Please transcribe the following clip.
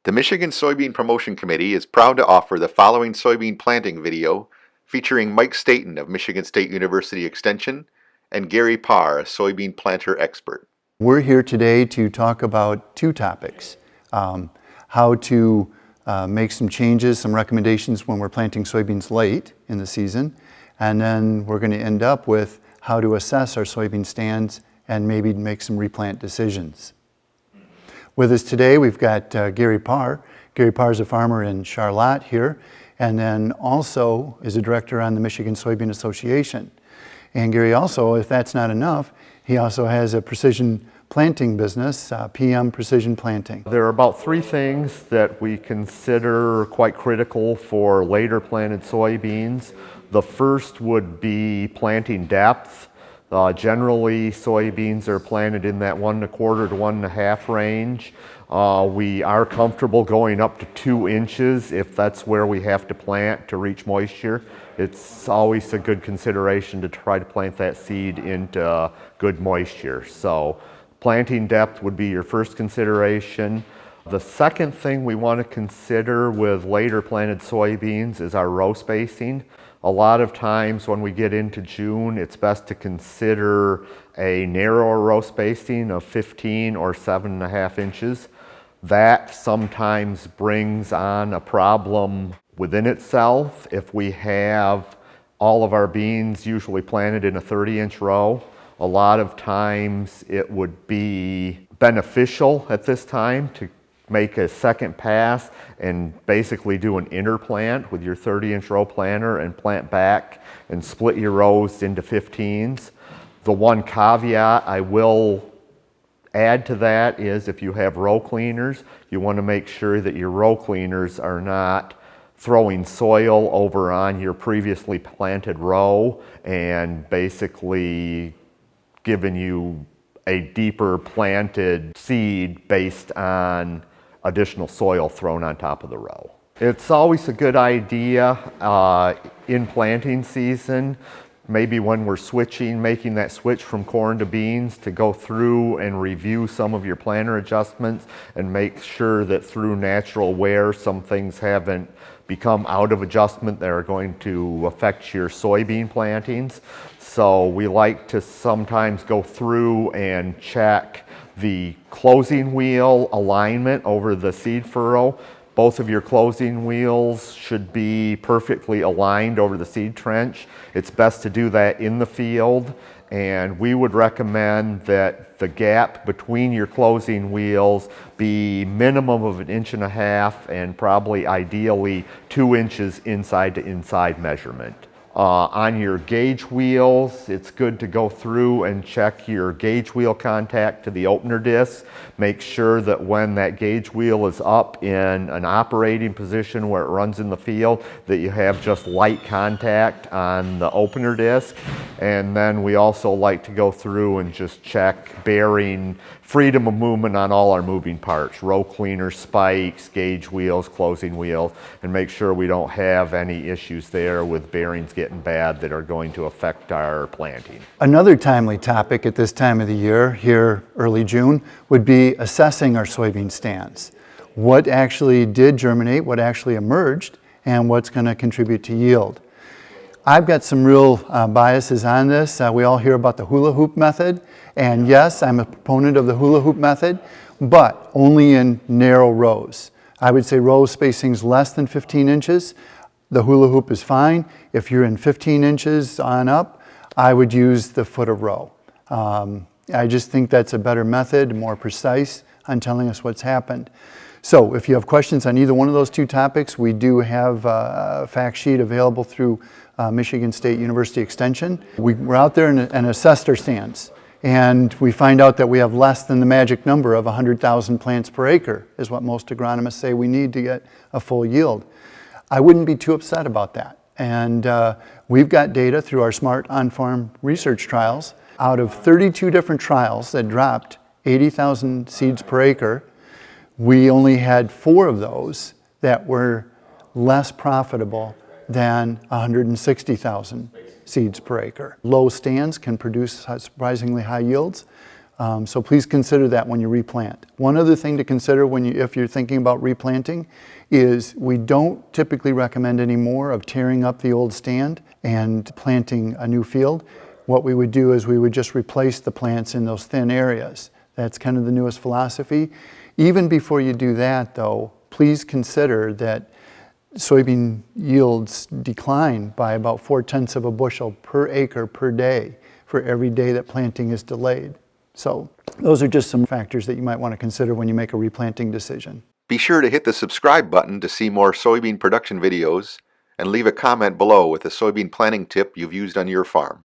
The Michigan Soybean Promotion Committee is proud to offer the following soybean planting video featuring Mike Staton of Michigan State University Extension and Gary Parr, a soybean planter expert. We're here today to talk about two topics. How to make some changes, some recommendations when we're planting soybeans late in the season, and then we're going to end up with how to assess our soybean stands and maybe make some replant decisions. With us today, we've got Gary Parr. Gary Parr is a farmer in Charlotte here, and then also is a director on the Michigan Soybean Association. And Gary also, if that's not enough, he also has a precision planting business, PM Precision Planting. There are about three things that we consider quite critical for later planted soybeans. The first would be planting depth. Generally, soybeans are planted in that 1 1/4 to 1 1/2 range. We are comfortable going up to 2 inches if that's where we have to plant to reach moisture. It's always a good consideration to try to plant that seed into good moisture. So planting depth would be your first consideration. The second thing we want to consider with later planted soybeans is our row spacing. A lot of times when we get into June, it's best to consider a narrower row spacing of 15 or 7.5 inches. That sometimes brings on a problem within itself. If we have all of our beans usually planted in a 30-inch row, a lot of times it would be beneficial at this time to make a second pass and basically do an interplant with your 30-inch row planter and plant back and split your rows into 15s. The one caveat I will add to that is if you have row cleaners, you want to make sure that your row cleaners are not throwing soil over on your previously planted row and basically giving you a deeper planted seed based on additional soil thrown on top of the row. It's always a good idea in planting season, maybe when we're making that switch from corn to beans, to go through and review some of your planter adjustments and make sure that through natural wear some things haven't become out of adjustment that are going to affect your soybean plantings. So we like to sometimes go through and check the closing wheel alignment over the seed furrow. Both of your closing wheels should be perfectly aligned over the seed trench. It's best to do that in the field, and we would recommend that the gap between your closing wheels be minimum of 1.5 inches and probably ideally 2 inches inside to inside measurement. On your gauge wheels, it's good to go through and check your gauge wheel contact to the opener disc. Make sure that when that gauge wheel is up in an operating position where it runs in the field, that you have just light contact on the opener disc. And then we also like to go through and just check bearing freedom of movement on all our moving parts, row cleaners, spikes, gauge wheels, closing wheels, and make sure we don't have any issues there with bearings getting bad that are going to affect our planting. Another timely topic at this time of the year, here early June, would be assessing our soybean stands. What actually did germinate, what actually emerged, and what's going to contribute to yield. I've got some real biases on this. We all hear about the hula hoop method, and yes, I'm a proponent of the hula hoop method, but only in narrow rows. I would say row spacings less than 15 inches. The hula hoop is fine. If you're in 15 inches on up, I would use the foot of row. I just think that's a better method, more precise on telling us what's happened. So if you have questions on either one of those two topics, we do have a fact sheet available through Michigan State University Extension. We were out there and assessed our stands, and we find out that we have less than the magic number of 100,000 plants per acre is what most agronomists say we need to get a full yield. I wouldn't be too upset about that. And we've got data through our smart on-farm research trials. Out of 32 different trials that dropped 80,000 seeds per acre, we only had 4 of those that were less profitable than 160,000 seeds per acre. Low stands can produce surprisingly high yields. So please consider that when you replant. One other thing to consider if you're thinking about replanting is we don't typically recommend anymore of tearing up the old stand and planting a new field. What we would do is we would just replace the plants in those thin areas. That's kind of the newest philosophy. Even before you do that though, please consider that soybean yields decline by about 0.4 of a bushel per acre per day for every day that planting is delayed. So those are just some factors that you might want to consider when you make a replanting decision. Be sure to hit the subscribe button to see more soybean production videos and leave a comment below with a soybean planting tip you've used on your farm.